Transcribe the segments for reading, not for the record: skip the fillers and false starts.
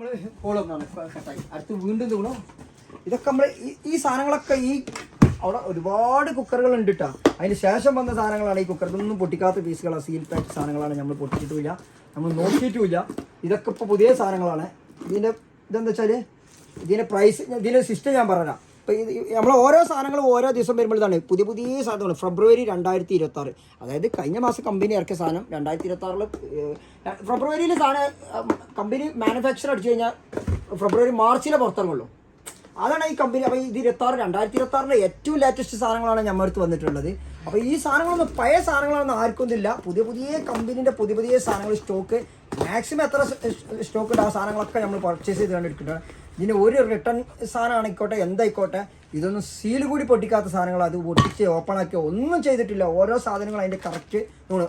നമ്മൾ കോളൊന്നാണ് കട്ടായി അടുത്ത് വീണ്ടും തോന്നും. ഇതൊക്കെ നമ്മൾ ഈ സാധനങ്ങളൊക്കെ ഈ അവിടെ ഒരുപാട് കുക്കറുകൾ ഉണ്ട് കേട്ടോ. അതിന് ശേഷം വന്ന സാധനങ്ങളാണ് ഈ കുക്കർ. ഇതൊന്നും പൊട്ടിക്കാത്ത പീസുകളാണ്, സീൽ പാക്ക് സാധനങ്ങളാണ്. നമ്മൾ പൊട്ടിച്ചിട്ടുമില്ല, നമ്മൾ നോക്കിയിട്ടുമില്ല. ഇതൊക്കെ ഇപ്പോൾ പുതിയ സാധനങ്ങളാണ്. ഇതിൻ്റെ ഇതെന്താ വെച്ചാൽ ഇതിൻ്റെ പ്രൈസ്, ഇതിൻ്റെ സിസ്റ്റം ഞാൻ പറഞ്ഞുതരാം. ഇപ്പോൾ ഇത് നമ്മൾ ഓരോ സാധനങ്ങളും ഓരോ ദിവസം വരുമ്പോൾ ഇതാണ് പുതിയ പുതിയ സാധനങ്ങൾ. ഫെബ്രുവരി 2026, അതായത് കഴിഞ്ഞ മാസം കമ്പനി ഇറക്കിയ സാധനം 2026 ഫെബ്രുവരിയിൽ സാധനം കമ്പനി മാനുഫാക്ചർ അടിച്ചു കഴിഞ്ഞാൽ ഫെബ്രുവരി മാർച്ചിലെ പുറത്തിറങ്ങുള്ളൂ. അതാണ് ഈ കമ്പനി. അപ്പോൾ ഇത് 2026 ഏറ്റവും ലേറ്റസ്റ്റ് സാധനങ്ങളാണ് നമ്മുടെ അടുത്ത് വന്നിട്ടുള്ളത്. അപ്പോൾ ഈ സാധനങ്ങളൊന്നും പഴയ സാധനങ്ങളൊന്നും ആർക്കും ഇല്ല. പുതിയ പുതിയ കമ്പനീൻ്റെ പുതിയ പുതിയ സാധനങ്ങൾ സ്റ്റോക്ക് മാക്സിമം എത്ര സ്റ്റോക്ക് ഉണ്ട് ആ സാധനങ്ങളൊക്കെ നമ്മൾ പർച്ചേസ് ചെയ്ത് കണ്ടിരിക്കുന്നത്. ഇതിന് ഒരു റിട്ടേൺ സാധനം ആയിക്കോട്ടെ എന്തായിക്കോട്ടെ ഇതൊന്നും സീൽ കൂടി പൊട്ടിക്കാത്ത സാധനങ്ങൾ. അത് പൊട്ടിച്ച് ഓപ്പൺ ആക്കി ഒന്നും ചെയ്തിട്ടില്ല. ഓരോ സാധനങ്ങൾ അതിൻ്റെ കറക്റ്റ്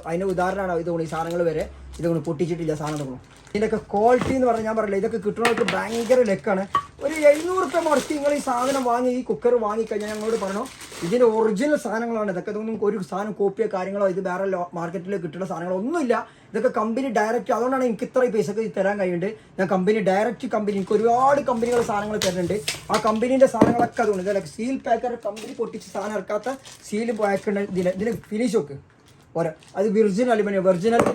അതിൻ്റെ ഉദാഹരണമാണ് ഇത്. ഈ സാധനങ്ങൾ വരെ ഇതൊന്നും പൊട്ടിച്ചിട്ടില്ല സാധനം തോന്നും. ഇതിൻ്റെയൊക്കെ ക്വാളിറ്റി എന്ന് പറഞ്ഞാൽ ഞാൻ പറയില്ല, ഇതൊക്കെ കിട്ടുന്നവർക്ക് ഭയങ്കര ലെക്കാണ്. ഒരു 700 രൂപ മുടക്കി നിങ്ങൾ ഈ സാധനം വാങ്ങി ഈ കുക്കർ വാങ്ങിക്കഴിഞ്ഞാൽ ഞങ്ങളോട് പറഞ്ഞു ഇതിൻ്റെ ഒറിജിനൽ സാധനങ്ങളാണ് ഇതൊക്കെ. ഇതൊന്നും ഒരു സാധനം കോപ്പിയോ കാര്യങ്ങളോ ഇത് വേറെ മാർക്കറ്റിൽ കിട്ടുന്ന സാധനങ്ങളോ ഒന്നുമില്ല. ഇതൊക്കെ കമ്പനി ഡയറക്റ്റ്. അതുകൊണ്ടാണ് എനിക്ക് ഇത്ര പൈസക്ക് തരാൻ കഴിയുന്നുണ്ട്. ഞാൻ കമ്പനി ഡയറക്റ്റ് കമ്പനി എനിക്ക് ഒരുപാട് കമ്പനികൾ സാധനങ്ങൾ തരുന്നുണ്ട്. ആ കമ്പനീൻ്റെ സാധനങ്ങളൊക്കെ അതുകൊണ്ട് ഇതല്ല സീൽ പാക്കർ കമ്പനി പൊട്ടിച്ച് സാധനം ഇറക്കാത്ത സീൽ പാക്കുണ്ട്. ഇതിന് ഫിനിഷ് വെക്ക് ഓരോ അത് വെർജിൻ അലുമിനിയം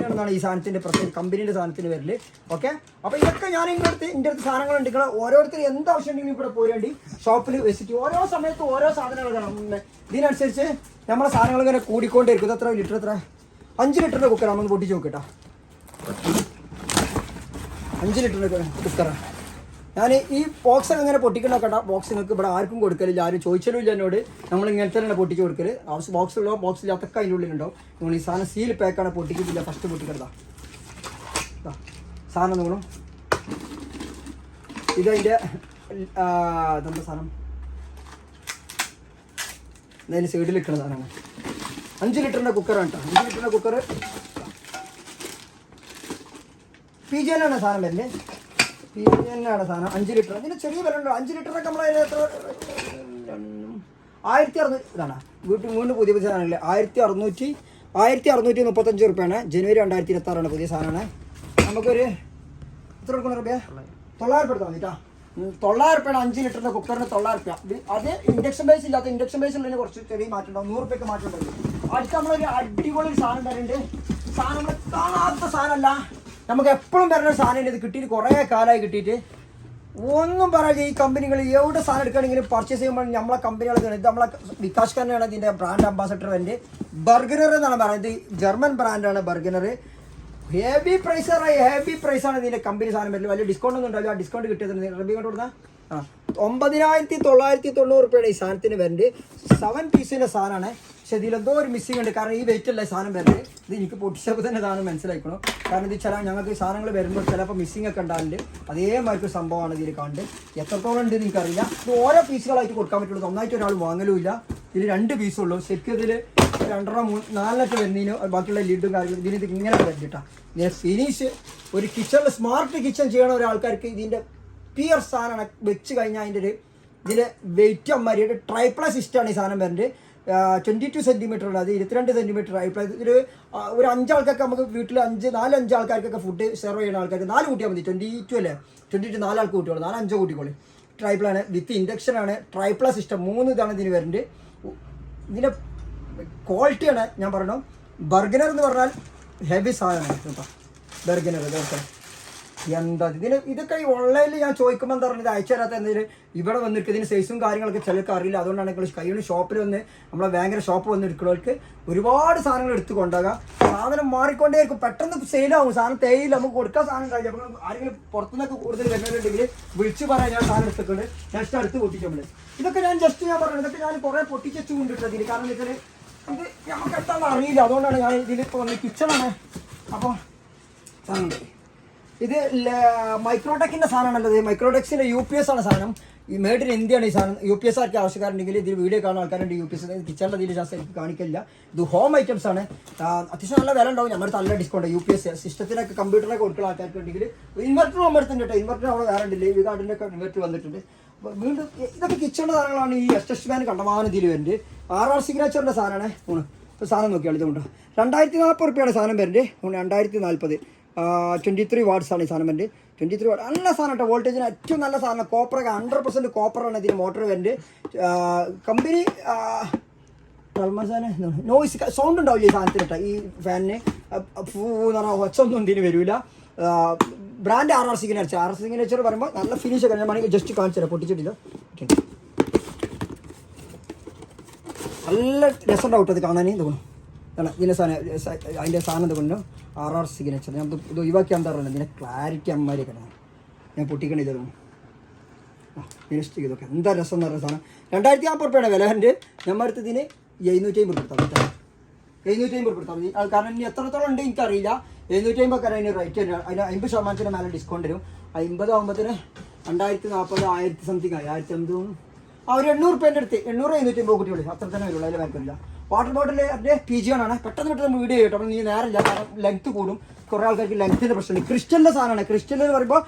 എന്നാണ് ഈ സാധനത്തിൻ്റെ പ്രത്യേക കമ്പനീൻ്റെ സാധനത്തിന് വരല്. ഓക്കെ, അപ്പോൾ ഇതൊക്കെ ഞാൻ എൻ്റെ അടുത്ത് സാധനങ്ങൾ ഉണ്ടെങ്കിൽ ഓരോരുത്തർ എന്താവശ്യം ഉണ്ടെങ്കിലും ഇവിടെ പോരേണ്ടി ഷോപ്പിൽ വെച്ചിട്ട് ഓരോ സമയത്ത് ഓരോ സാധനങ്ങൾ കാണാം. ഇതിനനുസരിച്ച് നമ്മളെ സാധനങ്ങൾ ഇങ്ങനെ കൂടിക്കൊണ്ടിരിക്കും. എത്ര ലിറ്റർ, എത്ര 5 ലിറ്ററിൻ്റെ കുക്കറാണ്. ഒന്ന് പൊട്ടിച്ച് നോക്കട്ടോ. 5 ലിറ്ററിൻ്റെ കുക്കറാണ്. ഞാൻ ഈ ബോക്സ് അങ്ങനെ പൊട്ടിക്കണ കേട്ടോ. ബോക്സ് നിങ്ങൾക്ക് ഇവിടെ ആർക്കും കൊടുക്കലില്ല, ആരും ചോദിച്ചാലും ഇല്ല എന്നോട്. നമ്മൾ ഇങ്ങനത്തെ തന്നെ പൊട്ടിച്ച് കൊടുക്കൽ. ആവശ്യം ബോക്സുള്ളോ ബോക്സില്ലാത്തൊക്കെ അതിൻ്റെ ഉള്ളിലുണ്ടാവും. നിങ്ങൾ ഈ സാധനം സീൽ പാക്കാണ് പൊട്ടിക്കില്ല. ഫസ്റ്റ് പൊട്ടിക്കരുതാ സാധനം നോക്കണം. ഇതതിൻ്റെ ഇതെന്താ സാധനം അതിന് സൈഡിൽ നിൽക്കുന്ന സാധനമാണ്. 5 ലിറ്ററിൻ്റെ കുക്കറാണ് കേട്ടോ. 5 ലിറ്ററിൻ്റെ കുക്കർ PGN ആണ് സാധനം വരുന്നത്. PGN ആണ് സാധനം. 5 ലിറ്റർ. അതിന് ചെറിയ വില ഉണ്ടോ? 5 ലിറ്ററൊക്കെ നമ്മളതിന് എത്ര 1600 ഇതാണ്. വീണ്ടും പുതിയ പുതിയ സാധനമല്ലേ. 1635 റുപ്യാണ്. ജനുവരി 2026 പുതിയ സാധനമാണ്. നമുക്കൊരു എത്ര കൊടുക്കണം റുപ്യ? 900 എടുത്താൽ മതി കേട്ടോ. 900 റുപ്യാണ് 5 ലിറ്ററിൻ്റെ കുക്കറിന് 900 റുപ്യ. അത് ഇൻഡക്ഷൻ ബേസ് ഇല്ലാത്ത, ഇൻഡക്ഷൻ ബേസ് ഉള്ളതിന് കുറച്ച് ചെറിയ മാറ്റം ഉണ്ടാവും. 100 റുപ്യക്ക് മാറ്റം ഉണ്ടാവും. അടുത്ത നമ്മളൊരു അടിപൊളി സാധനം തരുന്നുണ്ട്. സാധനം നമ്മൾ കാണാത്ത സാധനമല്ല, നമുക്ക് എപ്പോഴും വരുന്ന സാധനം. ഇത് കിട്ടിയിട്ട് കുറേ കാലമായി കിട്ടിയിട്ട് ഒന്നും പറയാതെ ഈ കമ്പനികൾ എവിടെ സാധനം എടുക്കുകയാണെങ്കിലും പർച്ചേസ് ചെയ്യുമ്പോൾ നമ്മളെ കമ്പനികളൊക്കെ ഇത് നമ്മളെ വികാസ് ഖാനാണ് ഇതിൻ്റെ ബ്രാൻഡ് അംബാസഡർ. എൻ്റെ ബർഗനർ എന്നാണ് പറയുന്നത്. ജർമ്മൻ ബ്രാൻഡാണ് ബർഗനർ. ഹെവി പ്രൈസാണ് ഇതിൻ്റെ കമ്പനി സാധനം വരില്ല. വലിയ ഡിസ്കൗണ്ട് ഒന്നും ഉണ്ടാവില്ല. ആ ഡിസ്കൗണ്ട് കിട്ടിയത് റബി കൊണ്ട് കൊടുത്താൽ 9990 റുപ്യയുടെ ഈ സാധനത്തിന് വരുന്നുണ്ട്. 7 പീസിൻ്റെ സാധനമാണ്. പക്ഷെ ഇതിലെന്തോ ഒരു മിസ്സിംഗ് ഉണ്ട്. കാരണം ഈ വെയിറ്റ് അല്ല സാധനം വരുന്നത്. ഇത് എനിക്ക് പൊട്ടിച്ചപ്പോൾ തന്നെ സാധനം മനസ്സിലാക്കണം. കാരണം ഇത് ഞങ്ങൾക്ക് സാധനങ്ങൾ വരുമ്പോൾ ചിലപ്പോൾ മിസ്സിംഗ് ഒക്കെ ഉണ്ടാകുന്നുണ്ട്. അതേമാതിരി സംഭവമാണ് ഇതിൽ കാണുന്നത്. എത്രത്തോളം ഉണ്ട് എനിക്കറിയില്ല. ഇത് ഓരോ പീസുകളായിട്ട് കൊടുക്കാൻ പറ്റുള്ളൂ. ഒന്നായിട്ട് ഒരാൾ വാങ്ങലുമില്ല. ഇതിൽ 2 പീസുള്ളൂ. ശരിക്കും ഇതിൽ 2 4 വരുന്നതിന് ബാക്കിയുള്ള ലിഡും കാര്യങ്ങളും ഇതിന് ഇത് ഇങ്ങനെ വരുന്നിട്ടാണ്. ഇതിനെ ഫിനിഷ് ഒരു കിച്ചണിൽ സ്മാർട്ട് കിച്ചൺ ചെയ്യണ ഒരാൾക്കാർക്ക് ഇതിൻ്റെ പിയർ സാധനമാണ് വെച്ച് കഴിഞ്ഞാൽ അതിൻ്റെ ഇതിൻ്റെ വെയിറ്റ് അമ്മാരിയുടെ ട്രൈപ്ലസ് സിസ്റ്റമാണ് ഈ സാധനം വരുന്നത്. 22 സെൻറ്റിമീറ്റർ ഉണ്ട്. അത് 22 സെൻറ്റിമീറ്റർ ട്രൈപ്ലസ്. ഒരു 5 ആൾക്കാർക്ക് നമുക്ക് വീട്ടിൽ 4-5 ആൾക്കാർക്കൊക്കെ ഫുഡ് സെർവ് ചെയ്യുന്ന ആൾക്കാർക്ക് 4 കൂട്ടിയാൽ മതി. 22 അല്ലേ, 22 4 ആൾക്ക് കൂട്ടിക്കോളൂ, 4-5 കൂട്ടിക്കോളൂ. ട്രൈപ്ലാണ് വിത്ത് ഇൻഡക്ഷനാണ്. ട്രൈപ്ലസ് സിസ്റ്റം 3 ഇതാണ് ഇതിന് വരുന്നത്. ഇതിൻ്റെ ക്വാളിറ്റിയാണ് ഞാൻ പറഞ്ഞു. ബർഗനർ എന്ന് പറഞ്ഞാൽ ഹെവി സാധനമാണ് കേട്ടോ. ബർഗനർ ഇതൊക്കെ എന്താ ഇതൊക്കെ ഈ ഓൺലൈനിൽ ഞാൻ ചോദിക്കുമ്പോൾ എന്താ പറഞ്ഞത് അയച്ചു തരാത്ത എന്തെങ്കിലും ഇവിടെ വന്നിട്ട് ഇതിന് സൈസും കാര്യങ്ങളൊക്കെ ചിലർക്ക് അറിയില്ല. അതുകൊണ്ടാണ് നിങ്ങൾ കഴിയുന്ന ഷോപ്പിൽ വന്ന് നമ്മളെ ഭയങ്കര ഷോപ്പ് വന്ന് എടുക്കുന്നവർക്ക് ഒരുപാട് സാധനങ്ങൾ എടുത്ത് കൊണ്ടുപോകാം. സാധനം മാറിക്കൊണ്ടേയിരിക്കും. പെട്ടെന്ന് സെയിലാവും. സാധനം തേയില്ല. നമുക്ക് കൊടുക്കാൻ സാധനം കഴിയില്ല. അപ്പോൾ ആരെങ്കിലും പുറത്തുനിന്നൊക്കെ കൂടുതൽ വരുന്നവരുണ്ടെങ്കിൽ വിളിച്ച് പറയാൻ ഞാൻ സാധനം എടുത്തിട്ടുണ്ട്. നെക്സ്റ്റ് അടുത്ത് പൊട്ടിച്ചപ്പോൾ ഇതൊക്കെ ഞാൻ പറഞ്ഞു. ഇതൊക്കെ ഞാൻ കുറേ പൊട്ടിച്ചു കൊണ്ടിട്ടത്. കാരണം എന്താ വെച്ചാൽ ഇത് നമുക്ക് എത്താൻ അറിയില്ല. അതുകൊണ്ടാണ് ഞാൻ ഇതിലിപ്പോൾ വന്ന് കിച്ചണാണ്. അപ്പോൾ സാധനം ഇത് മൈക്രോടെക്കിൻ്റെ സാധനമാണല്ലോ. ഇത് മൈക്രോടെക്സിൻ്റെ UPS ആണ് സാധനം. ഈ മേഡ് ഇൻ ഇന്ത്യയാണ് ഈ സാധനം. UPS ആർക്ക് ആവശ്യക്കാരുണ്ടെങ്കിൽ ഇതിൽ വീഡിയോ കാണുന്ന ആൾക്കാരുണ്ട്. UPS കിച്ചണിൻ്റെ ഇതിൽ എനിക്ക് കാണിക്കില്ല. ഇത് ഹോം ഐറ്റംസ് ആണ്. അത്യാവശ്യം നല്ല വില ഉണ്ടാവും. നമ്മുടെ നല്ല ഡിസ്കൗണ്ട്. UPS സിസ്റ്റത്തിനൊക്കെ കമ്പ്യൂട്ടറിനൊക്കെ കൊടുക്കുന്ന ആൾക്കാർക്ക് ഉണ്ടെങ്കിൽ ഇൻവെർട്ടർ വന്നിട്ടുണ്ട് കേട്ടോ. ഇൻവെർട്ടർ അവിടെ വേറെ ഉണ്ടല്ലേ. ഈ കാർഡിൻ്റെ ഒക്കെ ഇൻവെർട്ടർ വന്നിട്ടുണ്ട്. അപ്പോൾ വീണ്ടും ഇതൊക്കെ കിച്ചണിൻ്റെ സാധനങ്ങളാണ്. ഈ എസ്റ്റ്മാൻ കണ്ടമാനം ഇതിൽ വരുന്നുണ്ട്. RR സിഗ്നേച്ചറിൻ്റെ സാധനമാണ്. ഇപ്പോൾ സാധനം നോക്കിയാൽ ഇതുകൊണ്ട് 2040 റുപ്യാണ് സാധനം വരുന്നുണ്ട്. 2040 23 വാട്ട്സാണ് ഈ സാധനം വരുന്നത്. 23 വാട്ട് നല്ല സാധനം കേട്ടോ. വോൾട്ടേജിന് ഏറ്റവും നല്ല സാധനം. കോപ്പറൊക്കെ 100% കോപ്പറാണ് ഇതിന് മോട്ടർ വരുന്നത്. കമ്പനി നോയിസ് സൗണ്ട് ഉണ്ടാവില്ല ഈ സാധനത്തിന് കേട്ടോ. ഈ ഫാനിന് എന്ന് പറഞ്ഞാൽ ഒച്ചൊന്നും ഇതിന് വരില്ല. Brand RR signature. RR signature പറയുമ്പോൾ നല്ല ഫിനിഷ് ഒക്കെ ഞാൻ വേണമെങ്കിൽ ജസ്റ്റ് കാണിച്ചു തരാം. പൊട്ടിച്ചിട്ടില്ല. നല്ല രസമുണ്ടാവും അത് കാണാൻ. തോന്നും ഇതിൻ്റെ സാധനം അതിൻ്റെ സാധനം എന്തുകൊണ്ട് RR സിഗ്നേച്ചർ. ഞാൻ ഇത് ഒഴിവാക്കി എന്താ പറയുന്നത്, ഇതിൻ്റെ ക്ലാരിറ്റി അമ്മമാരിയൊക്കെ ഞാൻ പൊട്ടിക്കണ ഇതൊന്നും ഫിനിഷ് ഇതൊക്കെ എന്താ രസം എന്ന് പറയുന്ന സാധനം. 2050 രൂപയുടെ വില ഉണ്ട്. നമ്മൾ അടുത്തതിന് 750 കൊടുത്താൽ മതി. 750 കൊടുത്താൽ മതി. കാരണം ഇനി എത്രത്തോളം ഉണ്ട് എനിക്കറിയില്ല. 750 അതിന് റേറ്റ് തന്നെ. അതിന് 50% മേലെ ഡിസ്കൗണ്ട് വരും. 50 ആകുമ്പോഴത്തേന് 2040 1000 സംതിങ് ആയി. 1050 ആ ഒരു 800 രൂപേൻ്റെ അടുത്ത് 800-750 കൂട്ടിയുള്ളൂ. അത്ര തന്നെ വരുള്ളൂ. അതിൽ വേർക്കില്ല. വാട്ടർ ബോട്ടിൽ അതിൻ്റെ PG ആണ്. പെട്ടെന്ന് വീഡിയോ ചെയ്യട്ടോ. അപ്പോൾ നീ നേരമില്ല, കാരണം ലെങ്ത്ത് കൂടും. കുറേ ആൾക്കാർക്ക് ലെങ്ത്തിൻ്റെ പ്രശ്നമുണ്ട്. ക്രിസ്റ്റലിൻ്റെ സാധനമാണ്. ക്രിസ്റ്റൽ എന്ന് പറയുമ്പോൾ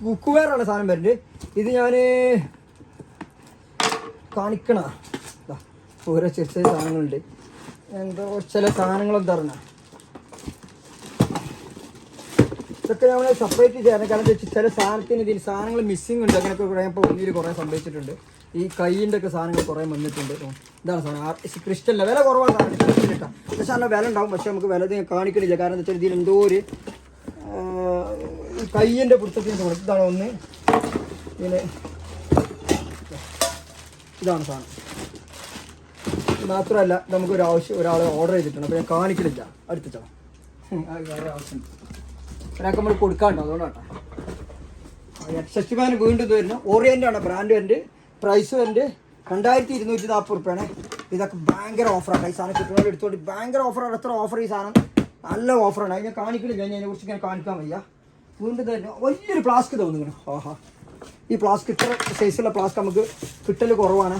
കുക്കുവെയറുള്ള സാധനം വരുന്നുണ്ട്. ഇത് ഞാൻ കാണിക്കണ ഓരോ ചെറിയ സാധനങ്ങളുണ്ട്. എന്തോ ചില സാധനങ്ങളെന്താ പറഞ്ഞാൽ ഇതൊക്കെ നമ്മൾ സെപ്പറേറ്റ് ചെയ്യാൻ. കാരണം ചില സാധനത്തിന് ഇതിൽ സാധനങ്ങൾ മിസ്സിങ് ഉണ്ട്. അങ്ങനെയൊക്കെ കുറേ ഇപ്പോൾ ഒന്നിൽ കുറേ സംഭവിച്ചിട്ടുണ്ട്. ഈ കൈയിൻ്റെ ഒക്കെ സാധനങ്ങൾ കുറേ വന്നിട്ടുണ്ട്. ഇതാണ് സാധനം. ക്രിസ്റ്റലിൻ്റെ വില കുറവാണ് സാധനം. ക്രിസ്റ്റലിട്ടാ പക്ഷെ നല്ല വില ഉണ്ടാവും. പക്ഷെ നമുക്ക് വില കാണിക്കണില്ല. കാരണം എന്താ വെച്ചാൽ ഇതിൽ എന്തോ ഒരു കയ്യിൻ്റെ പിടുത്തത്തിന് തോന്നും. ഇതാണ് ഒന്ന്. പിന്നെ ഇതാണ് സാധനം. മാത്രമല്ല നമുക്കൊരു ആവശ്യം ഒരാൾ ഓർഡർ ചെയ്തിട്ടുണ്ട്. അപ്പോൾ ഞാൻ കാണിക്കണില്ല. അടുത്ത വേറെ ആവശ്യമുണ്ട്. ഒരാൾക്ക് നമ്മൾ കൊടുക്കാണ്ടോ, അതുകൊണ്ടാട്ടോ. ഷഷ്ടിമാന് വീണ്ടും ഇത് വരുന്നത് ഓറിയൻ്റ് ആണ് ബ്രാൻഡ് വരുന്നത്. പ്രൈസ് വരുന്നത് 2240 രൂപയാണ്. ഇതൊക്കെ ഭയങ്കര ഓഫറാണ്. ഈ സാധനം കുട്ടികളോട് എടുത്തോണ്ട് ഭയങ്കര ഓഫറാണ്. എത്ര ഓഫർ ഈ സാധനം നല്ല ഓഫറാണ്. അത് ഞാൻ കാണിക്കണില്ല. ഞാൻ അതിനെക്കുറിച്ച് ഇങ്ങനെ കാണിക്കാൻ വയ്യ. വീണ്ടും തന്നെ വലിയൊരു ഫ്ലാസ്ക് തോന്നുന്നു. ആഹാ, ഈ ഫ്ലാസ്ക് ഇത്ര സൈസുള്ള ഫ്ലാസ്ക് നമുക്ക് കിട്ടൽ കുറവാണ്.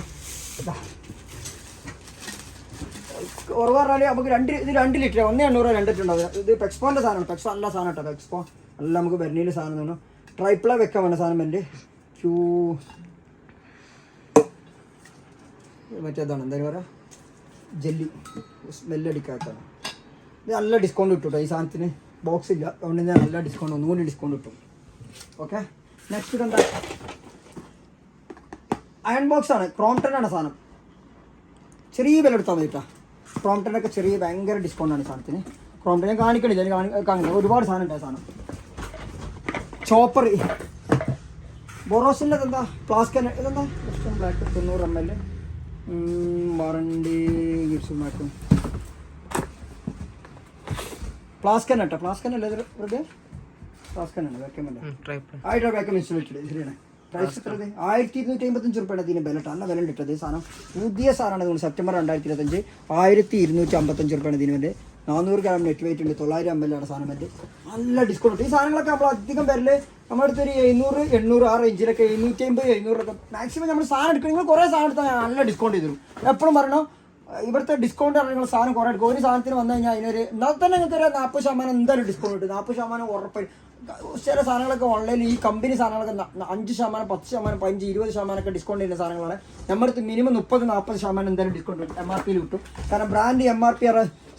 കുറവ് പറഞ്ഞാൽ നമുക്ക് ഇത് 2 ലിറ്റർ 1.800 2 ലിറ്റർ ഉണ്ടാവും. ഇത് പെക്സ്പോൻ്റെ സാധനമാണ്. പെക്സ്പോ നല്ല സാധനം കേട്ടോ. പെക്സ്പോ നല്ല നമുക്ക് ബെർണിയിൽ സാധനം തോന്നും. ട്രൈപ്ല വെക്കാൻ വേണ്ട സാധനം എൻ്റെ മറ്റേതാണ് എന്തായാലും പറയുക ജെല്ലി സ്മെല്ലടിക്കാത്തതാണ്. ഇത് നല്ല ഡിസ്കൗണ്ട് കിട്ടും ഈ സാധനത്തിന്. ബോക്സ് ഇല്ല, അതുകൊണ്ട് ഞാൻ നല്ല ഡിസ്കൗണ്ട് ഒന്നുകൂടി ഡിസ്കൗണ്ട് കിട്ടും. ഓക്കെ, നെക്സ്റ്റ് ഇതെന്താ അയൺ ബോക്സ് ആണ്. ക്രോംപ്ടൺ സാധനം. ചെറിയ വില എടുത്താൽ മതി കേട്ടോ. ക്രോംപ്ടനൊക്കെ ചെറിയ ഭയങ്കര ഡിസ്കൗണ്ടാണ് ഈ സാധനത്തിന്. ക്രോംപ്ടൺ ഞാൻ കാണിക്കണില്ല. കാണിക്കില്ല. ഒരുപാട് സാധനം ഉണ്ടായ സാധനം. ചോപ്പർ ബൊറോസിൻ്റെ എന്താ ഫ്ലാസ്ക് ഇതെന്താ ബ്ലാക്ക് 90 ml വാറണ്ടി ഗിഫ്റ്റ് മാറ്റും. ഫ്ലാസ്ക് തന്നെ കേട്ടോ. ഫ്ലാസ്ക് തന്നെ അല്ലേ വെറുതെ ഫ്ലാസ്ക് തന്നെ വേക്കമല്ല. ആയിട്ടോ വേക്കം ഇൻസ്റ്റലേറ്റഡ് ശരിയാണ്. പ്രൈസ് എത്രത് 1255 രൂപയാണ് ഇതിന് വില. നല്ല വില കിട്ടത് ഈ സാധനം. പുതിയ സാധനമാണ്. സെപ്റ്റംബർ 2025 1255 രൂപയാണ് ഇതിന് വേണ്ടി. 400 ഗ്രാം നെറ്റ് വെയിറ്റ് ഉണ്ട്. 900 ml ആണ് സാധനം വേണ്ടി. നല്ല ഡിസ്കൗണ്ട്. ഈ സാധനങ്ങളൊക്കെ നമ്മൾ അധികം പേരില് നമ്മുടെ അടുത്തൊരു 700 800 ആ റേഞ്ചിലൊക്കെ 750 700 മാക്സിമം നമ്മൾ സാധനം എടുക്കണം. നിങ്ങൾ കുറേ സാധനം എടുത്താൽ നല്ല ഡിസ്കൗണ്ട് ചെയ്തു തരും. എപ്പോഴും പറയണോ ഇവിടുത്തെ ഡിസ്കൗണ്ട് ആണ്. നിങ്ങൾ സാധനം കുറേ എടുക്കും. ഒരു സാധനത്തിന് വന്നു കഴിഞ്ഞാൽ അതിനൊരു എന്നാൽ തന്നെ നിങ്ങൾക്ക് ഒരു 40% എന്തായാലും ഡിസ്കൗണ്ട് കിട്ടും. 40% ഉറപ്പായി. ചില സാധനങ്ങളൊക്കെ ഓൺലൈനിൽ ഈ കമ്പനി സാധനങ്ങളൊക്കെ 5%, 10%, 15%, 20% ഡിസ്കൗണ്ട് ചെയ്യുന്ന സാധനങ്ങളാണ്. നമ്മുടെ അടുത്ത് മിനിമം 30-40% എന്തായാലും ഡിസ്കൗണ്ട് കിട്ടും. MRP കിട്ടും. കാരണം ബ്രാൻഡ് MRP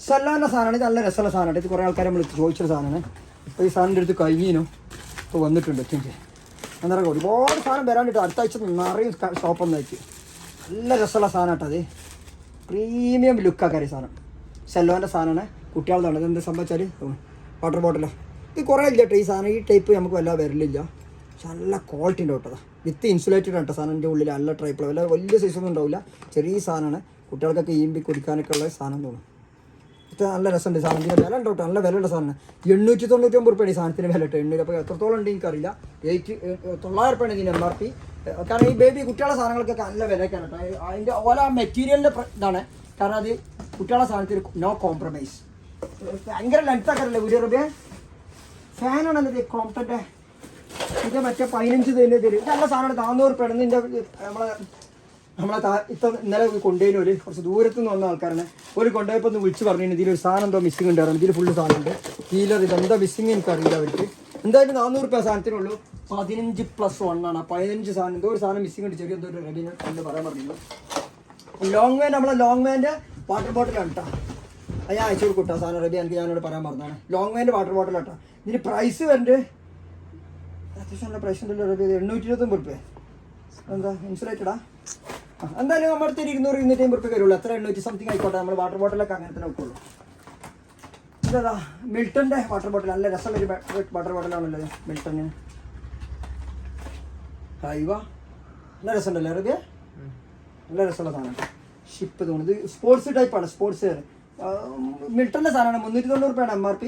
സെല്ലാൻ്റെ സാധനമാണ്. ഇത് നല്ല രസമുള്ള സാധനമാണ്. ഇത് കുറേ ആൾക്കാർ നമ്മൾ ചോദിച്ചൊരു സാധനമാണ്. അപ്പോൾ ഈ സാധനം എടുത്ത് കഴിഞ്ഞിനോ ഇപ്പോൾ വന്നിട്ടുണ്ട്. എന്താ പറയുക ഒരുപാട് സാധനം വരാൻ കിട്ടും. അടുത്ത ആഴ്ച നിറയെ ഷോപ്പൊന്നും അയച്ചു. നല്ല രസമുള്ള സാധനം കേട്ടോ. അത് പ്രീമിയം ലുക്കാക്കാരി സാധനം. സെല്ലോൻ്റെ സാധനമാണ്. കുട്ടികളുടെ ഇതെന്താ സംഭവിച്ചാൽ വാട്ടർ ബോട്ടിലോ ഇത് കുറേ ഇല്ല കേട്ടോ. ഈ സാധനം ഈ ടൈപ്പ് നമുക്ക് വല്ല വരലില്ല. പക്ഷെ നല്ല ക്വാളിറ്റി ഉണ്ട് കേട്ടോ. വിത്ത് ഇൻസുലേറ്റഡ് ആണ് കേട്ടോ സാധനത്തിൻ്റെ ഉള്ളിൽ. നല്ല ടൈപ്പ് വല്ല വലിയ സൈസൊന്നും ഉണ്ടാവില്ല. ചെറിയ സാധനമാണ്. കുട്ടികൾക്കൊക്കെ ഈമ്പി കുടിക്കാനൊക്കെ ഉള്ള സാധനം തോന്നും. ഇത് നല്ല രസമുണ്ട് സാധനത്തിൻ്റെ വില ഉണ്ട് കേട്ടോ. നല്ല വിലയുള്ള സാധനമാണ്. 899 രൂപയാണ് ഈ സാധനത്തിന് വില കേട്ടോ. 800. അപ്പോൾ എത്രത്തോളം ഉണ്ട് എനിക്കറിയില്ല. 900 രൂപയാണ് ഇതിന് MRP. കാരണം ഈ ബേബി കുട്ടികളുടെ സാധനങ്ങൾക്കൊക്കെ നല്ല വിലയൊക്കെയാണ് കേട്ടോ. അതിൻ്റെ ഓല മെറ്റീരിയലിൻ്റെ ഇതാണ്. കാരണം അത് കുട്ടികളുടെ സാധനത്തിൽ നോ കോംപ്രമൈസ്. ഭയങ്കര ലെങ്ത് ആക്കാറല്ലേ 100 രൂപ ഫാനാണല്ലോ ഇത് ക്രോംപ്ടൻ്റെ. ഇത് മറ്റേ 15 തന്നെ തരും. നല്ല സാധനമാണ്. 400 രൂപയാണ്. ഇതിൻ്റെ നമ്മളെ ഇന്നലെ കൊണ്ടുപോയി ഒരു കുറച്ച് ദൂരത്തു നിന്ന് വന്ന ആൾക്കാരാണ്. ഒരു കൊണ്ടുപോയപ്പോൾ ഒന്ന് വിളിച്ച് പറഞ്ഞു ഇതിലൊരു സാധനം എന്തോ മിസ്സിംഗ് ഉണ്ടായിരുന്നു. ഇതിൽ ഫുള്ള് സാധനമുണ്ട്. കീലർ ഇതെന്താ മിസ്സിംഗ് എനിക്കറിയില്ല അവർക്ക്. എന്തായാലും 400 രൂപ സാധനത്തിനുള്ളൂ. 15+1 ആണ്. 15 സാധനം എന്തോ ഒരു സാധനം മിസ്സിംഗ് ഉണ്ട്. ചെറിയ എന്തോ ഒരു റെബിന് എന്ന് പറയാൻ പറഞ്ഞില്ല. ലോങ് വാൻ നമ്മളെ ലോങ് വാൻ്റെ വാട്ടർ ബോട്ടിലാണ് കേട്ടോ. അത് ഞാൻ അയച്ചു കൊടുക്കും കേട്ടോ. സാധനം റെബി എനിക്ക് ഞാനോട് പറയാൻ പറഞ്ഞതാണ്. ലോങ് വാൻ്റെ വാട്ടർ ബോട്ടിലാണ് കേട്ടോ. ഇതിന് പ്രൈസ് വരുന്നത് അത്യാവശ്യം നല്ല പ്രൈസ് ഉണ്ടല്ലോ. 820 റുപ്യ. എന്താ ഇൻസുലേറ്റഡാ? എന്തായാലും നമ്മുടെ അടുത്ത് 200-250 റുപ്യ വരുള്ളൂ. എത്ര 800 സംതിങ് ആയിക്കോട്ടെ. നമ്മൾ വാട്ടർ ബോട്ടിലൊക്കെ അങ്ങനെ തന്നെ വെക്കുള്ളൂ. ഇതാ മിൽട്ടൻ്റെ വാട്ടർ ബോട്ടിൽ. നല്ല രസമുള്ളൊരു വാട്ടർ ബോട്ടിലാണല്ലോ മിൽട്ടന്. ഹൈവാ നല്ല രസമുണ്ടല്ലോ റബിയ. നല്ല രസമുള്ള സാധനം. ഷിപ്പ് തോന്നുന്നത് സ്പോർട്സ് ടൈപ്പാണ്. സ്പോർട്സ് മിൽട്ടൻ്റെ സാധനമാണ്. 390 റുപ്യാണ് MRP.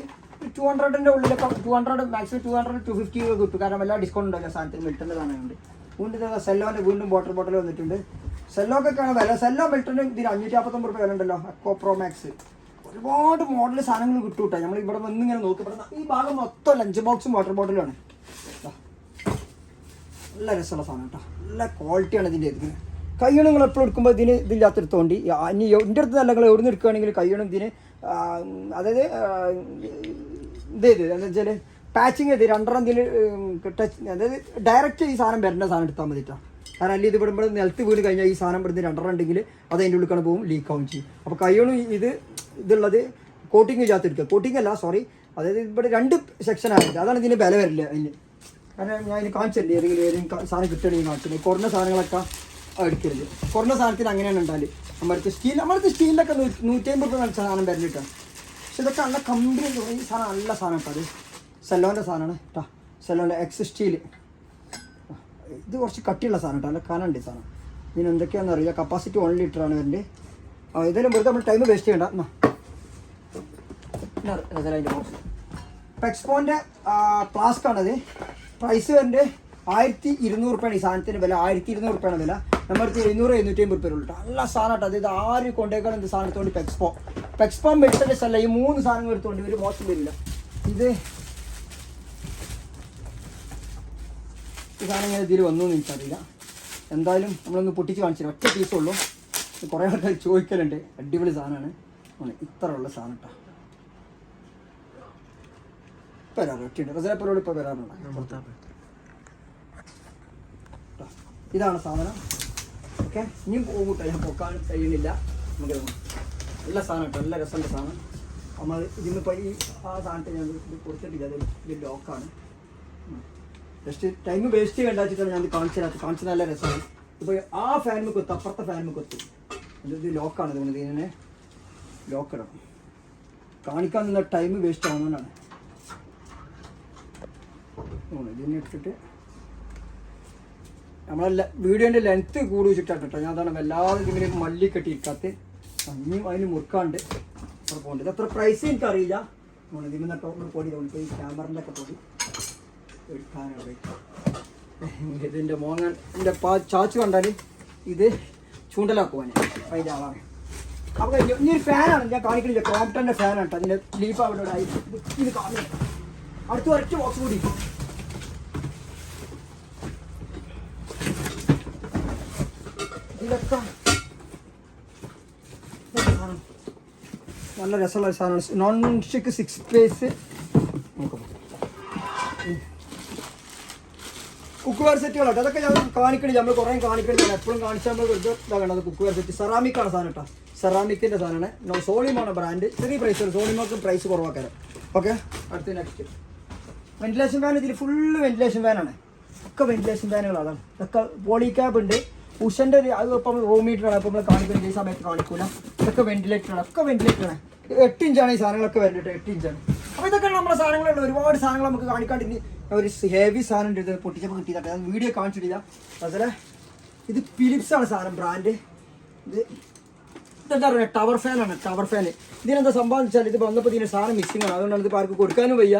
200ൻ്റെ ഉള്ളിലൊക്കെ 200 മാക്സിമം 200-250 കിട്ടും. കാരണം എല്ലാ ഡിസ്കൗണ്ട് ഉണ്ടല്ലോ സാധനത്തിന്. മിൽട്ടൻ്റെ സാധനമുണ്ട്. വീണ്ടും സെല്ലോൻ്റെ വീണ്ടും വാട്ടർ ബോട്ടിൽ വന്നിട്ടുണ്ട്. സെല്ലോക്കൊക്കെയാണ് വില. സെല്ലോ മിൽട്ടന് ഇതിന് 549 റുപ്യ വില ഉണ്ടല്ലോ. Aqua Pro Max. ഒരുപാട് മോഡൽ സാധനങ്ങൾ കിട്ടും കേട്ടോ. നമ്മൾ ഇവിടെ വന്ന് ഇങ്ങനെ നോക്കപ്പെടുന്ന ഈ ഭാഗം മൊത്തം ലഞ്ച് ബോക്സും വാട്ടർ ബോട്ടിലുമാണ്. നല്ല രസമുള്ള സാധനം കേട്ടോ. നല്ല ക്വാളിറ്റിയാണ് ഇതിൻ്റെ. ഇതിന് കയ്യണം നിങ്ങൾ എപ്പോഴും എടുക്കുമ്പോൾ ഇതില്ലാത്തെടുത്തോണ്ടി. ഇനി എൻ്റെ അടുത്ത് നല്ല നിങ്ങൾ എവിടെ നിന്ന് എടുക്കുകയാണെങ്കിൽ കയ്യണം ഇതിന്. അതായത് എന്താ വെച്ചാൽ പാച്ചിങ് ചെയ്ത് 2 ടച്ച്, അതായത് ഡയറക്റ്റ് ഈ സാധനം വരേണ്ട സാധനം എടുത്താൽ മതിട്ടോ. കാരണം അല്ലെങ്കിൽ ഇത് ഇവിടെ നിലത്ത് വീട് കഴിഞ്ഞാൽ ഈ സാധനം ഇവിടുന്ന് 2 ഉണ്ടെങ്കിൽ അത് അതിൻ്റെ ഉള്ളിൽ പോകും, ലീക്കാവും ചെയ്യും. അപ്പോൾ കയ്യണം ഇതുള്ളത് കോട്ടിങ് ചെയ്യാത്തെടുക്കുക. കോട്ടിങ് അല്ല, സോറി, അതായത് ഇവിടെ 2 സെക്ഷനായിട്ട്. അതാണ് ഇതിന് വില വരില്ല അതിന്. കാരണം ഞാൻ ഇതിന് കാണിച്ചില്ലേ ഏതെങ്കിലും സാധനം കിട്ടണമെങ്കിൽ കാണിച്ചില്ലേ. കുറഞ്ഞ സാധനങ്ങളൊക്കെ എടുക്കരുത്. കുറഞ്ഞ സാധനത്തിന് അങ്ങനെയാണ് ഉണ്ടാല്. നമ്മളടുത്ത് സ്റ്റീലിലൊക്കെ 150 റുപ്യ സാധനം വരലിട്ടോ. പക്ഷെ ഇതൊക്കെ നല്ല കമ്പനി. ഈ സാധനം നല്ല സാധനം കേട്ടോ. അത് സെല്ലോൻ്റെ സാധനമാണ് കേട്ടോ. സെല്ലോൻ്റെ എക്സ് സ്റ്റീൽ. ഇത് കുറച്ച് കട്ടിയുള്ള സാധനം കേട്ടോ. നല്ല കനമുണ്ട് ഈ സാധനം. ഇതിന് എന്തൊക്കെയാണെന്ന് അറിയില്ല. കപ്പാസിറ്റി 1 ലിറ്ററാണ് ഇതിൻ്റെ. ഇതെല്ലാം വെറുതെ നമ്മൾ ടൈം വേസ്റ്റ് ചെയ്യണ്ട. അതിൻ്റെ ബോക്സ് പെക്സ്പോൻ്റെ ഫ്ലാസ്കാണത്. പ്രൈസ് വരുന്നത് 1200 റുപ്യാണ് ഈ സാധനത്തിന് വില. 1200 റുപ്യാണ് വില. നമ്മളടുത്ത് 700-750 റുപ്യ ഉള്ളൂ. നല്ല സാധനം കേട്ടോ. അതായത് ആരും കൊണ്ടേക്കാൾ എന്ത് സാധനം എടുത്തോണ്ട് പെക്സ്പോ മെഡിസിൻ്റെ അല്ല. ഈ 3 സാധനങ്ങൾ എടുത്തോണ്ട് ഇവർ മോശം വരില്ല. ഈ സാധനം ഇങ്ങനെ ഇതിൽ വന്നു എന്ന് എനിക്കറിയില്ല. എന്തായാലും നമ്മളൊന്ന് പൊട്ടിച്ച് കാണിച്ചില്ല. ഒറ്റ പീസുള്ളൂ. കുറേ ആൾക്കാർ ചോദിക്കലുണ്ട്. അടിപൊളി സാധനമാണ്. ഇത്ര ഉള്ള സാധനം കേട്ടോ. ഇപ്പോൾ വരാറ് ഒറ്റയുണ്ട്. റസലപ്പലോട് ഇപ്പോൾ വരാറുണ്ട്. ഇതാണ് സാധനം. ഓക്കെ, ഇനിയും പോകും കേട്ടോ. ഞാൻ പൊക്കാൻ കഴിയുന്നില്ല. നമുക്ക് നല്ല സാധനം കേട്ടോ. നല്ല രസമുള്ള സാധനം. നമ്മൾ ഇതിന്നിപ്പോൾ ഈ സാധനത്തെ ഞാൻ ഇത് കൊടുത്തിട്ടില്ല. അത് ഇത് ലോക്കാണ്. ജസ്റ്റ് ടൈം വേസ്റ്റ് ചെയ്യേണ്ട വെച്ചിട്ടാണ് ഞാൻ കാണിച്ചത്. നല്ല രസമാണ്. ഇപ്പോൾ ആ ഫാനിന് കൊത്തും, അപ്പുറത്തെ ഫാനിന് കൊത്തും. ഇത് ലോക്കാണ്. തോന്നുന്നത് ഇതിനെ ലോക്കിടണം. കാണിക്കാൻ നിന്ന ടൈം വേസ്റ്റ് ആവുന്നതാണ്. ഇതിനെ എടുത്തിട്ട് നമ്മളല്ല വീഡിയോൻ്റെ ലെങ്ത്ത് കൂടി വെച്ചിട്ടാണ് കേട്ടോ. ഞാൻ അതാണ് വല്ലാതെ ഇങ്ങനെ മല്ലി കെട്ടിയിരിക്കാത്ത. ഇനിയും അതിന് മുറുക്കാണ്ട് അവിടെ പോകേണ്ടത്. ഇത് എത്ര പ്രൈസ് എനിക്കറിയില്ല. ഇതിനൊക്കെ പൊടി തോന്നിപ്പോൾ ഈ ക്യാമറൻ്റെ ഒക്കെ പൊടി എടുക്കാനാണ്. ഇതിൻ്റെ മോങ്ങൻ എൻ്റെ ചാച്ച് കണ്ടാൽ ഇത് ചൂണ്ടലാക്കുവാൻ അതിൻ്റെ ആളാണ്. അപ്പോൾ ഇനി ഒരു ഫാനാണ് ഞാൻ കാണിക്കുന്നില്ല. ക്രോംപ്ടൻ്റെ ഫാനാണ് കേട്ടോ. അതിൻ്റെ ലീഫ് അവിടെ ആയി ഇത് കാണുന്നത്. അടുത്ത് ഒരൊറ്റ ബോക്സ് കൂടി. ഇതിലൊക്കെ നല്ല രസമുള്ള സാധനമാണ്. നോൺ സ്റ്റിക്ക് 6 പേസ് കുക്കുവെയർ സെറ്റുകളാട്ടോ. അതൊക്കെ ഞാൻ കാണിക്കണില്ല. നമ്മൾ കുറേ കാണിക്കണില്ല. എപ്പോഴും കാണിച്ചാൽ നമ്മൾ വെറുതെ ഇതാകണം. അത് കുക്കുവെയർ സെറ്റ് സെറാമിക്കാണ് സാധനം കേട്ടോ. സെറാമിക്കിൻ്റെ സാധനമാണ്. സോളിമാണ് ബ്രാൻഡ്. ചെറിയ പ്രൈസ്. സോളിമോക്ക് പ്രൈസ് കുറവാക്കാറ്. ഓക്കെ, അടുത്ത നെക്സ്റ്റ് വെന്റിലേഷൻ ഫാൻ. ഇതിൽ ഫുള്ള് വെന്റിലേഷൻ ഫാനാണ്. ഒക്കെ വെന്റിലേഷൻ ഫാനുകളാണ്. ഇതൊക്കെ പോളി ക്യാബ് ഉണ്ട്. ഉഷൻ്റെ ഒരു അത് ഇപ്പം റൂം മീറ്ററാണ്. അപ്പോൾ നമ്മൾ കാണിക്കുന്നത് ഈ സമയത്ത് കാണിക്കൂല. ഇതൊക്കെ വെന്റിലേറ്ററാണ്. ഒക്കെ വെന്റിലേറ്ററാണ്. 8 ഇഞ്ചാണ് ഈ സാധനങ്ങളൊക്കെ വരുന്നത്. 8 ഇഞ്ചാണ്. അപ്പോൾ ഇതൊക്കെ നമ്മുടെ സാധനങ്ങളുണ്ട്. ഒരുപാട് സാധനങ്ങൾ നമുക്ക് കാണിക്കാണ്ടിരുന്ന് ഒരു ഹെവി സാധനം ഉണ്ട്. ഇത് പൊട്ടിച്ചപ്പോൾ കിട്ടിയതാട്ടെ. അത് വീഡിയോ കാണിച്ചിട്ടില്ല. അതുപോലെ ഇത് ഫിലിപ്സാണ് സാധനം ബ്രാൻഡ്. ഇതെന്താ പറയുക, ടവർ ഫാനാണ്. Tower fan. ഇതിനെന്താ സംഭവം വെച്ചാൽ ഇത് വന്നപ്പോൾ ഇതിന് സാധനം മിസ്സിംഗ് ആണ്. അതുകൊണ്ടാണ് ഇത് ആർക്ക് കൊടുക്കാനും വയ്യ.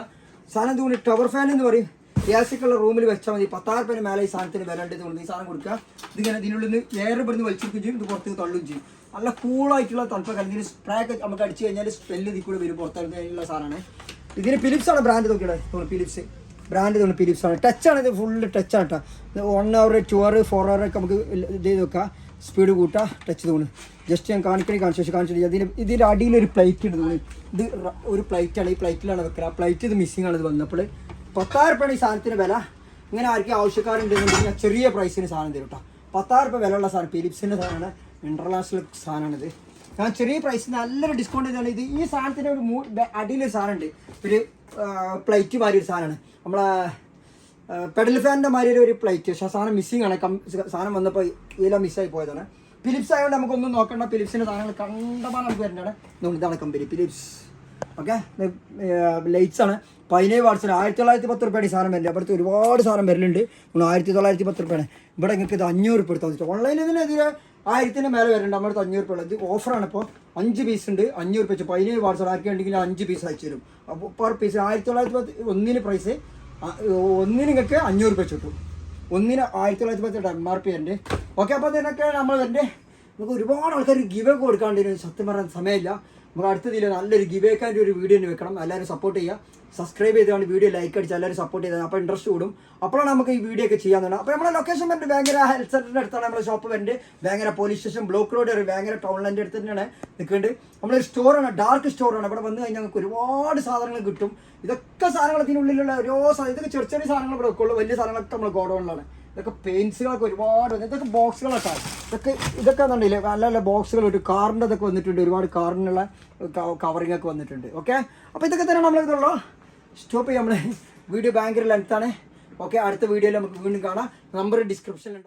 സാധനം ഇതുകൊണ്ട് ടവർ ഫാൻ എന്ന് പറയും. ഗ്യാസിക്കുള്ള റൂമിൽ വെച്ചാൽ മതി. 10,000 റുപ്യ മേലെ ഈ സാധനത്തിന് വില ഉണ്ട്. ഇതുകൊണ്ട് ഈ സാധനം കൊടുക്കുക. ഇതിങ്ങനെ ഇതിനുള്ളിൽ നിന്ന് എയർ ഇവിടുന്ന് വലിച്ചെടുക്കുകയും ചെയ്യും. ഇത് പുറത്തേക്ക് തള്ളുകയും ചെയ്യും. നല്ല കൂളായിട്ടുള്ള തണുപ്പൊക്കെ. ഇതിന് സ്പ്രേ ഒക്കെ നമുക്ക് അടിച്ചു കഴിഞ്ഞാൽ സ്മെല്ല് ഇതിൽ കൂടെ വരും. പുറത്തേക്കുള്ള സാധനമാണ്. ഇതിന് ഫിലിപ്സാണ് ബ്രാൻഡ്. നോക്കിയത് ഫിലിപ്സ് ബ്രാൻഡ്. തോന്നുന്നു ഫിലിപ്സാണ്. ടച്ചാണ്. ഇത് ഫുള്ള് ടച്ചാണ് കേട്ടോ. 1 hour 2 hour 4 hour ഒക്കെ നമുക്ക് ഇത് ചെയ്ത് വെക്കാം. സ്പീഡ് കൂട്ടാം. ടച്ച് തോന്നുന്നു. ജസ്റ്റ് ഞാൻ കാണിച്ചിട്ടില്ല. ഇതിൻ്റെ അടിയിലൊരു പ്ലേറ്റ് ഉണ്ട് തോന്നുന്നു. ഇത് ഒരു പ്ലേറ്റാണ്. ഈ പ്ലേറ്റിലാണ് വെക്കുക. ആ പ്ലേറ്റ് ഇത് മിസ്സിംഗ് ആണ്. ഇത് വന്നപ്പോൾ 10,000 റുപ്യാണ് ഈ സാധനത്തിന് വില. ഇങ്ങനെ ആർക്കും ആവശ്യക്കാരുണ്ടെന്നുണ്ടെങ്കിൽ ചെറിയ പ്രൈസിന് സാധനം തരും കേട്ടോ. 10,000 റുപ്യ വിലയുള്ള സാധനം. ഫിലിപ്സിൻ്റെ സാധനമാണ്. ഇൻ്റർനാഷണൽ സാധനമാണിത്. ഞാൻ ചെറിയ പ്രൈസിന് നല്ലൊരു ഡിസ്കൗണ്ട് ചെയ്താണ്. ഇത് ഈ സാധനത്തിൻ്റെ ഒരു അടിയിലൊരു സാധനമുണ്ട്. ഒരു പ്ലേറ്റ് മാറിയൊരു സാധനമാണ്. നമ്മളെ പെഡൽ ഫാനിൻ്റെ മാതിരി ഒരു പ്ലേറ്റ്. പക്ഷേ സാധനം മിസ്സിംഗ് ആണ്. സാധനം വന്നപ്പോൾ ഇതിലാണ് മിസ്സായി പോയതാണ്. ഫിലിപ്സ് ആയതുകൊണ്ട് നമുക്കൊന്നും നോക്കണ്ട. ഫിലിപ്സിൻ്റെ സാധനങ്ങൾ കണ്ടമാനം നമുക്ക് വരുന്നതാണ്. ഇതാണ് കമ്പനി ഫിലിപ്സ്. ഓക്കെ, ലൈറ്റ്സ് ആണ് 17 വാട്ട്സിന് 1910 രൂപയുടെ സാധനം വരില്ല. അവിടുത്തെ ഒരുപാട് സാധനം വരലുണ്ട്. 1910 രൂപയാണ്. ഇവിടെ നിങ്ങൾക്ക് ഇത് 500 രൂപ എടുത്താൽ വെച്ചിട്ട് ഓൺലൈനിൽ ഇതിനെതിരെ 1000-ന് മേലെ വരുന്നുണ്ട്. നമ്മുടെ അടുത്ത് 500 രൂപ. ഇത് ഓഫറാണ്. ഇപ്പോൾ 5 പീസ് ഉണ്ട്, 500 രൂപ വെച്ച് 17 വാട്ട്സ് ആക്കി ഉണ്ടെങ്കിൽ 5 പീസ് അയച്ചു തരും. അപ്പോൾ പെർ പീസ് 1910 ഒന്നിന് പ്രൈസ്, ഒന്നിന് നിങ്ങൾക്ക് 500 രൂപ വെച്ച് കിട്ടും. ഒന്നിന് 1910 MRP ഉണ്ട്. ഓക്കെ, അപ്പോൾ അതിനൊക്കെ നമ്മൾ വരണ്ടേ. നമുക്ക് ഒരുപാട് ആൾക്കാർ ഗിവ് കൊടുക്കാണ്ട് സത്യം പറയാൻ സമയമില്ല. നമുക്ക് അടുത്തതിൽ നല്ലൊരു ഗിവേക്കാൻ്റെ ഒരു വീഡിയോ വെക്കണം. എല്ലാവരും സപ്പോർട്ട് ചെയ്യുക. സബ്സ്ക്രൈബ് ചെയ്തുകൊണ്ട് വീഡിയോ ലൈക്ക് അടിച്ച് എല്ലാവരും സപ്പോർട്ട് ചെയ്താൽ അപ്പോൾ ഇൻട്രസ്റ്റ് കൂടും. അപ്പോഴാണ് നമുക്ക് ഈ വീഡിയോ ഒക്കെ ചെയ്യാൻ തുടങ്ങുക. അപ്പോൾ നമ്മുടെ ലൊക്കേഷൻ വരുന്നത് ഭയങ്കര ഹെൽത്ത് സെൻ്ററിൻ്റെ അടുത്താണ് നമ്മുടെ ഷോപ്പ് വരുന്നത്. ഭയങ്കര പോലീസ് സ്റ്റേഷൻ ബ്ലോക്ക് റോഡ് ഭയങ്കര ടൗണിൻ്റെ അടുത്ത് തന്നെയാണ് നിൽക്കുന്നുണ്ട്. നമ്മളൊരു സ്റ്റോറാണ്, ഡാർക്ക് സ്റ്റോറാണ്. ഇവിടെ വന്നു കഴിഞ്ഞാൽ നമുക്ക് ഒരുപാട് സാധനങ്ങൾ കിട്ടും. ഇതൊക്കെ സാധനങ്ങൾ ഇതിനുള്ളിലുള്ള ഓരോ ഇതൊക്കെ ചെറിയ ചെറിയ സാധനങ്ങൾ ഇവിടെ വെക്കുള്ളൂ. വലിയ സാധനങ്ങളൊക്കെ നമ്മൾ ഗോഡൗണിലാണ്. ഇതൊക്കെ പെയിൻസുകളൊക്കെ ഒരുപാട്, ഇതൊക്കെ ബോക്സുകളൊക്കെ ഇതൊക്കെ എന്നുണ്ടെങ്കിൽ നല്ല നല്ല ബോക്സുകൾ ഒരു കാറിൻ്റെ ഇതൊക്കെ വന്നിട്ടുണ്ട്. ഒരുപാട് കാറിനുള്ള കവറിങ് ഒക്കെ വന്നിട്ടുണ്ട്. ഓക്കെ, അപ്പോൾ ഇതൊക്കെ തന്നെ നമ്മളിതുള്ളൂ. സ്റ്റോപ്പ് ചെയ്യാം. നമ്മൾ വീഡിയോ ഭയങ്കര ലെങ്ത്താണ്. ഓക്കെ, അടുത്ത വീഡിയോയിൽ നമുക്ക് വീണ്ടും കാണാം. നമ്പർ ഡിസ്ക്രിപ്ഷനിലുണ്ട്.